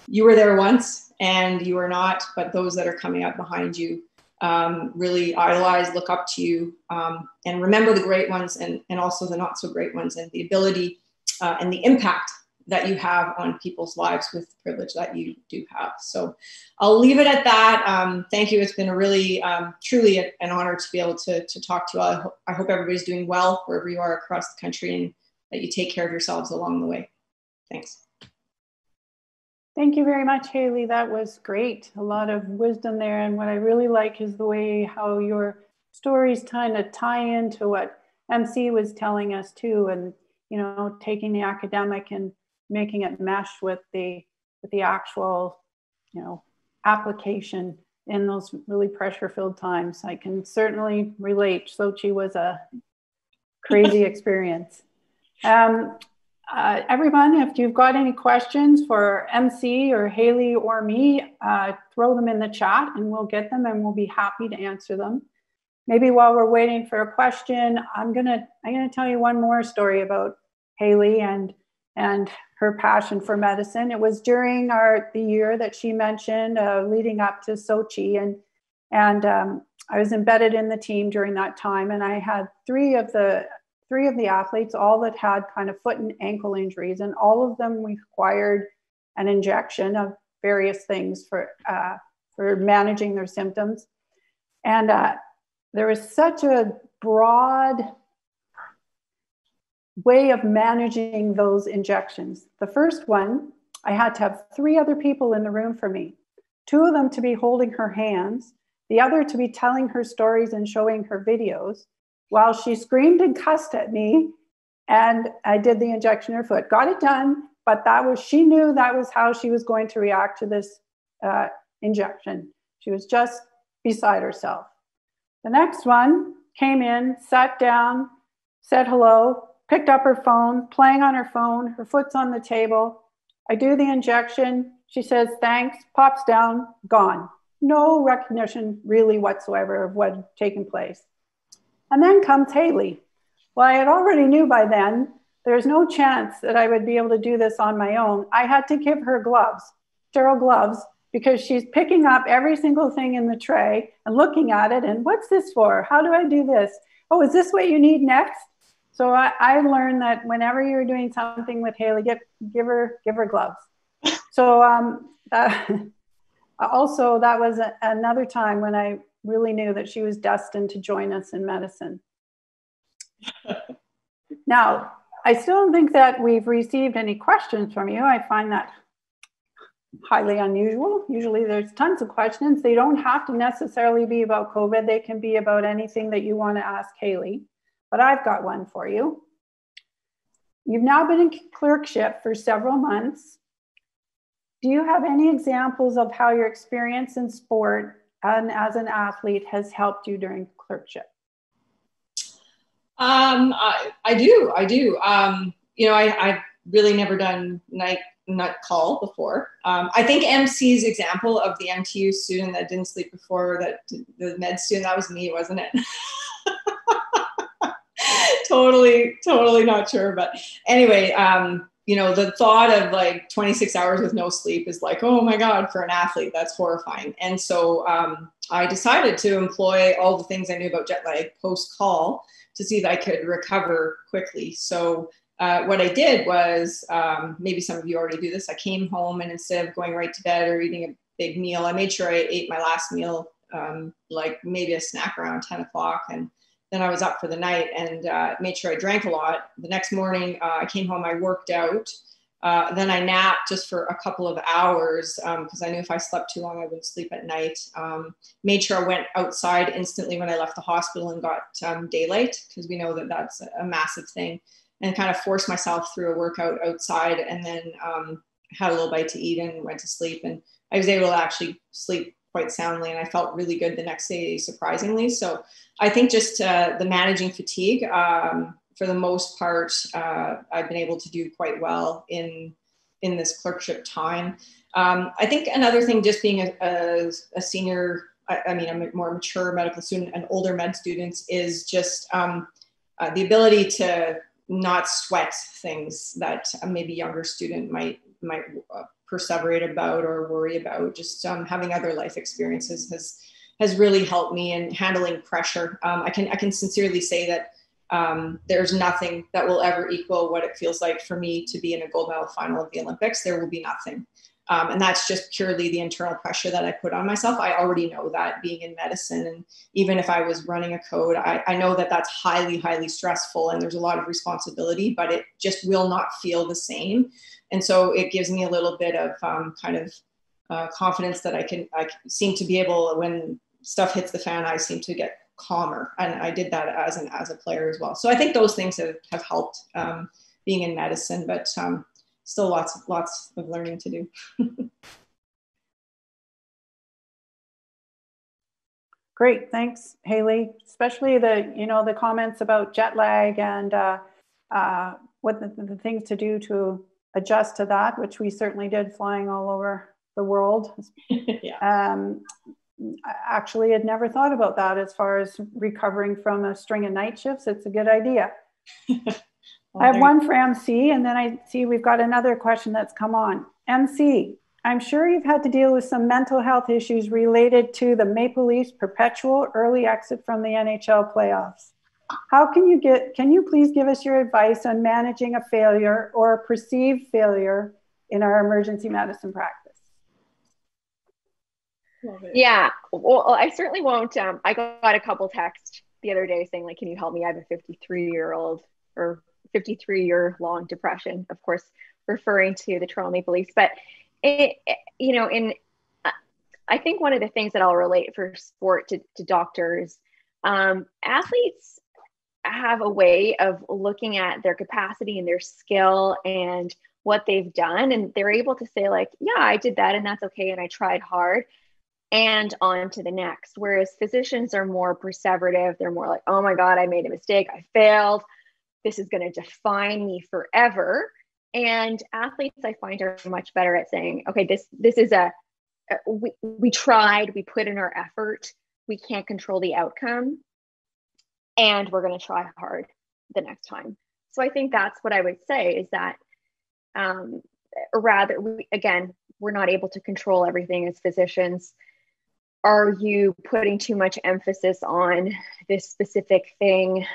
D: you were there once and you are not, but those that are coming up behind you really idolize, look up to you, and remember the great ones and also the not so great ones, and the ability and the impact that you have on people's lives with the privilege that you do have. So I'll leave it at that. Thank you. It's been a really, truly an honor to be able to talk to you all. I hope everybody's doing well wherever you are across the country, and that you take care of yourselves along the way. Thanks.
B: Thank you very much, Hayley. That was great. A lot of wisdom there. And what I really like is the way how your stories kind of tie into what MC was telling us too. And, taking the academic and making it mesh with the actual, application in those really pressure-filled times. I can certainly relate. Sochi was a crazy experience. Everyone, if you've got any questions for MC or Hayley or me, throw them in the chat and we'll get them, and we'll be happy to answer them. Maybe while we're waiting for a question, I'm gonna tell you one more story about Hayley and her passion for medicine. It was during the year that she mentioned, leading up to Sochi, and I was embedded in the team during that time, and I had three of the athletes, all that had kind of foot and ankle injuries, and all of them required an injection of various things for managing their symptoms. And there was such a broad way of managing those injections. The first one, I had to have 3 other people in the room for me. 2 of them to be holding her hands, the other to be telling her stories and showing her videos, while she screamed and cussed at me, and I did the injection in her foot. Got it done, but she knew that was how she was going to react to this injection. She was just beside herself. The next one came in, sat down, said hello, picked up her phone, playing on her phone, her foot's on the table. I do the injection. She says, thanks, pops down, gone. No recognition really whatsoever of what had taken place. And then comes Hayley. Well, I had already knew by then, there's no chance that I would be able to do this on my own. I had to give her gloves, sterile gloves, because she's picking up every single thing in the tray and looking at it. And what's this for? How do I do this? Oh, is this what you need next? So I learned that whenever you're doing something with Hayley, give her gloves. So also that was another time when I really knew that she was destined to join us in medicine. Now, I still don't think that we've received any questions from you. I find that highly unusual. Usually there's tons of questions. They don't have to necessarily be about COVID. They can be about anything that you want to ask Hayley. But I've got one for you. You've now been in clerkship for several months. Do you have any examples of how your experience in sport and as an athlete has helped you during clerkship?
D: I do. You know, I've really never done nut call before. I think MC's example of the MTU student that didn't sleep before, that the med student, that was me, wasn't it? Totally not sure. But anyway, you know, the thought of like 26 hours with no sleep is like, oh my God, for an athlete, that's horrifying. And so I decided to employ all the things I knew about jet lag post-call to see if I could recover quickly. So what I did was, maybe some of you already do this, I came home and instead of going right to bed or eating a big meal, I made sure I ate my last meal, like maybe a snack around 10 o'clock. And then I was up for the night and made sure I drank a lot. The next morning, I came home, I worked out. Then I napped just for a couple of hours because I knew if I slept too long, I wouldn't sleep at night. Made sure I went outside instantly when I left the hospital and got daylight, because we know that that's a massive thing, and kind of forced myself through a workout outside, and then had a little bite to eat and went to sleep. And I was able to actually sleep quite soundly, and I felt really good the next day, surprisingly. So I think just the managing fatigue, for the most part, I've been able to do quite well in this clerkship time. I think another thing, just being a senior, I mean, a more mature medical student and older med students, is just the ability to not sweat things that maybe younger student might perseverate about or worry about. Just having other life experiences has really helped me in handling pressure. I can sincerely say that there's nothing that will ever equal what it feels like for me to be in a gold medal final of the Olympics. There will be nothing. And that's just purely the internal pressure that I put on myself. I already know that, being in medicine, and even if I was running a code, I know that that's highly, highly stressful and there's a lot of responsibility, but it just will not feel the same. And so it gives me a little bit of confidence that I seem to be able, when stuff hits the fan, I seem to get calmer. And I did that as a player as well. So I think those things have helped being in medicine, but still lots of learning to do.
B: Great, thanks, Hayley. Especially the comments about jet lag and what the things to do to adjust to that, which we certainly did, flying all over the world. Yeah. Actually, I'd never thought about that as far as recovering from a string of night shifts. It's a good idea. Well, I have one for MC, and then I see we've got another question that's come on. MC, I'm sure you've had to deal with some mental health issues related to the Maple Leafs' perpetual early exit from the NHL playoffs. Can you please give us your advice on managing a failure or a perceived failure in our emergency medicine practice?
C: Yeah, well, I certainly won't. I got a couple texts the other day saying, like, can you help me? I have a 53-year-old or 53-year-long depression, of course, referring to the Toronto Maple Leafs. But, I think one of the things that I'll relate for sport to doctors, athletes have a way of looking at their capacity and their skill and what they've done. And they're able to say, like, yeah, I did that and that's okay. And I tried hard. And on to the next. Whereas physicians are more perseverative. They're more like, oh my God, I made a mistake. I failed. This is going to define me forever. And athletes, I find, are much better at saying, okay, this is we tried, we put in our effort. We can't control the outcome. And we're going to try hard the next time. So I think that's what I would say, is that rather, again, we're not able to control everything as physicians. Are you putting too much emphasis on this specific thing?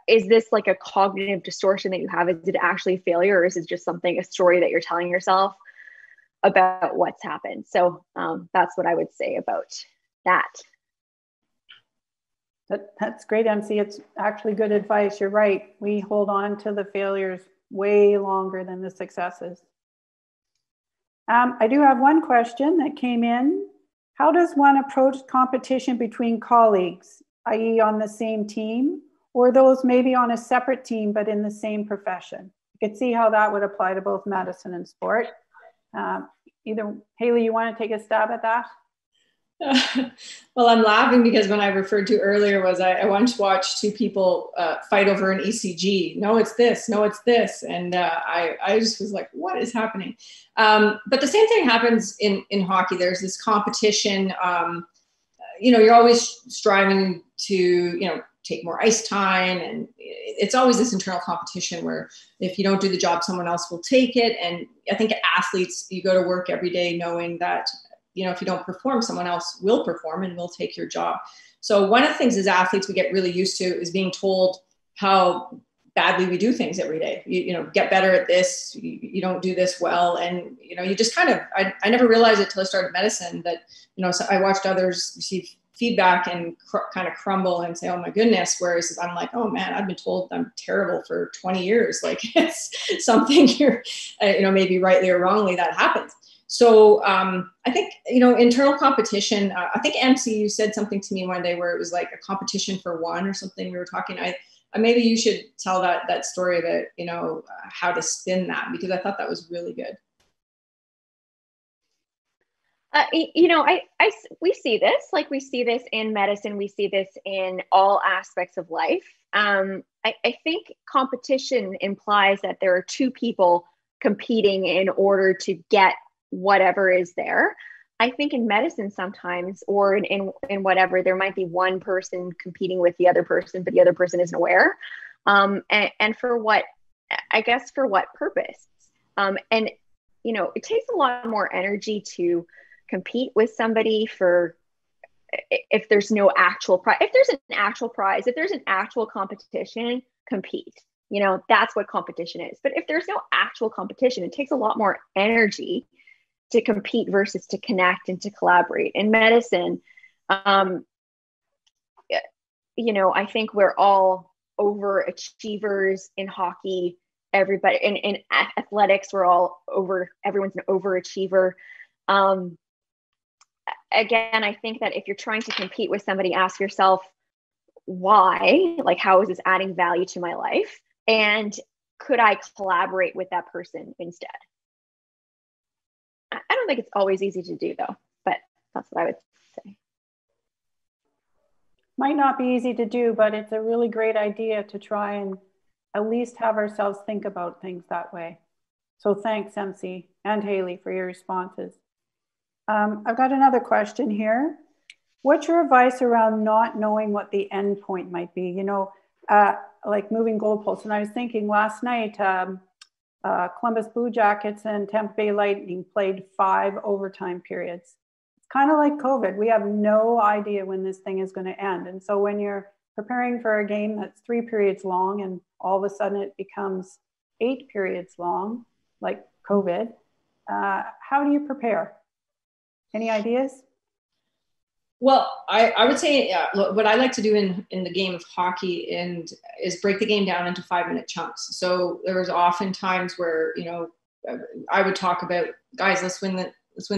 C: Is this like a cognitive distortion that you have? Is it actually a failure, or is it just a story that you're telling yourself about what's happened? So that's what I would say about that.
B: That's great, MC. It's actually good advice. You're right. We hold on to the failures way longer than the successes. I do have one question that came in. How does one approach competition between colleagues, i.e. on the same team, or those maybe on a separate team but in the same profession? You could see how that would apply to both medicine and sport. Either Hayley, you want to take a stab at that?
D: Well, I'm laughing because when I referred to earlier was I once watched two people fight over an ECG. No, it's this. No, it's this. And I just was like, what is happening? But the same thing happens in hockey. There's this competition. You're always striving to, take more ice time. And it's always this internal competition where if you don't do the job, someone else will take it. And I think athletes, you go to work every day knowing that if you don't perform, someone else will perform and will take your job. So one of the things as athletes we get really used to is being told how badly we do things every day. You get better at this, you don't do this well. And, you just kind of, I never realized it till I started medicine that, so I watched others receive feedback and kind of crumble and say, oh my goodness. Whereas I'm like, oh man, I've been told I'm terrible for 20 years. Like it's something you're, maybe rightly or wrongly that happens. So I think, internal competition, I think MC, you said something to me one day where it was like a competition for one or something we were talking. Maybe you should tell that story about, how to spin that, because I thought that was really good.
C: We see this in medicine. We see this in all aspects of life. I think competition implies that there are two people competing in order to get whatever is there. I think in medicine sometimes, or in whatever, there might be one person competing with the other person, but the other person isn't aware. And for what purpose? And it takes a lot more energy to compete with somebody if there's no actual prize. If there's an actual prize, if there's an actual competition, compete. That's what competition is. But if there's no actual competition, it takes a lot more energy to compete versus to connect and to collaborate. In medicine, I think we're all overachievers. In hockey, everybody, in athletics, everyone's an overachiever. Again, I think that if you're trying to compete with somebody, ask yourself, why? Like, how is this adding value to my life? And could I collaborate with that person instead? I don't think it's always easy to do, though, but that's what I would say.
B: Might not be easy to do, but it's a really great idea to try and at least have ourselves think about things that way. So thanks, MC and Hayley, for your responses. I've got another question here. What's your advice around not knowing what the end point might be? Like moving goalposts. And I was thinking last night, Columbus Blue Jackets and Tampa Bay Lightning played 5 overtime periods. It's kind of like COVID. We have no idea when this thing is going to end. And so when you're preparing for a game that's 3 periods long and all of a sudden it becomes 8 periods long, like COVID, how do you prepare? Any ideas?
D: Well, I would say what I like to do in the game of hockey is break the game down into 5-minute chunks. So there was often times where, I would talk about, guys, let's win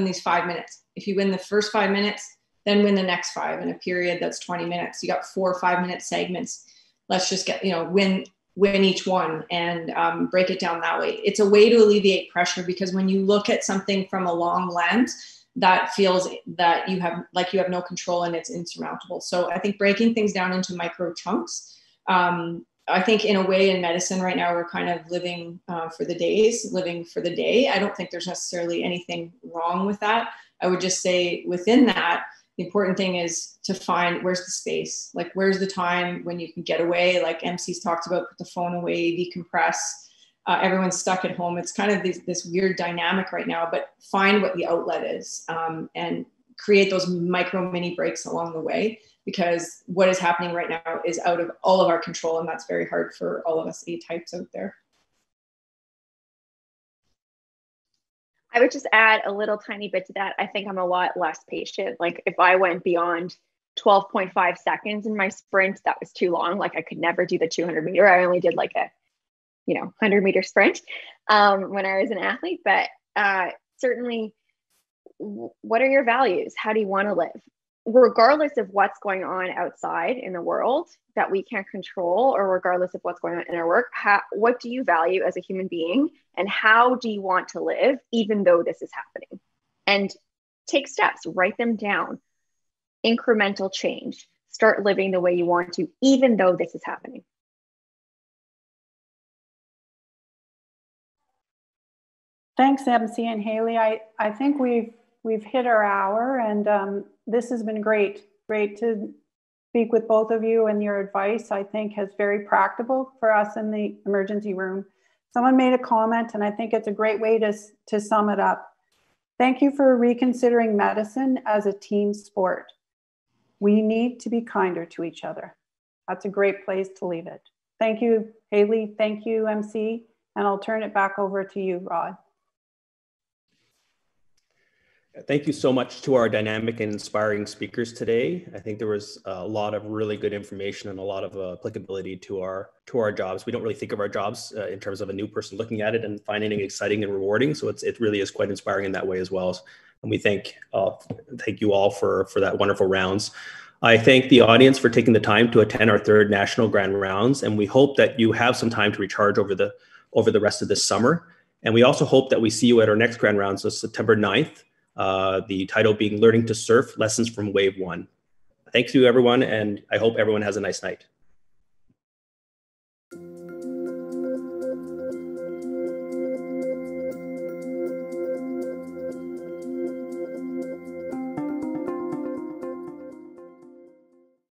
D: these 5 minutes. If you win the first 5 minutes, then win the next 5 in a period that's 20 minutes. You got 4 5-minute segments. Let's just get, win each one and break it down that way. It's a way to alleviate pressure, because when you look at something from a long lens, that feels that you have no control and it's insurmountable. So I think breaking things down into micro chunks. I think in a way in medicine right now, we're kind of living for the day. I don't think there's necessarily anything wrong with that. I would just say within that, the important thing is to find where's the space, like where's the time when you can get away, like MC's talked about, put the phone away, decompress. everyone's stuck at home. It's kind of this weird dynamic right now, but find what the outlet is, and create those micro mini breaks along the way, because what is happening right now is out of all of our control, and that's very hard for all of us A types out there.
C: I would just add a little tiny bit to that. I think I'm a lot less patient. Like if I went beyond 12.5 seconds in my sprint, that was too long. Like I could never do the 200 meter. I only did like a 100-meter sprint when I was an athlete. But certainly, what are your values? How do you want to live? Regardless of what's going on outside in the world that we can't control, or regardless of what's going on in our work, what do you value as a human being, and how do you want to live even though this is happening? And take steps, write them down. Incremental change. Start living the way you want to, even though this is happening.
B: Thanks, MC and Hayley. I think we've hit our hour, and this has been great to speak with both of you, and your advice, I think, is very practical for us in the emergency room. Someone made a comment, and I think it's a great way to sum it up. Thank you for reconsidering medicine as a team sport. We need to be kinder to each other. That's a great place to leave it. Thank you, Hayley. Thank you, MC. And I'll turn it back over to you, Rod.
A: Thank you so much to our dynamic and inspiring speakers today. I think there was a lot of really good information and a lot of applicability to our jobs. We don't really think of our jobs in terms of a new person looking at it and finding it exciting and rewarding. So it really is quite inspiring in that way as well. And we thank you all for that wonderful rounds. I thank the audience for taking the time to attend our third National Grand Rounds, and we hope that you have some time to recharge over the rest of this summer. And we also hope that we see you at our next Grand Rounds on September 9th. The title being Learning to Surf, Lessons from Wave 1. Thanks to everyone, and I hope everyone has a nice night.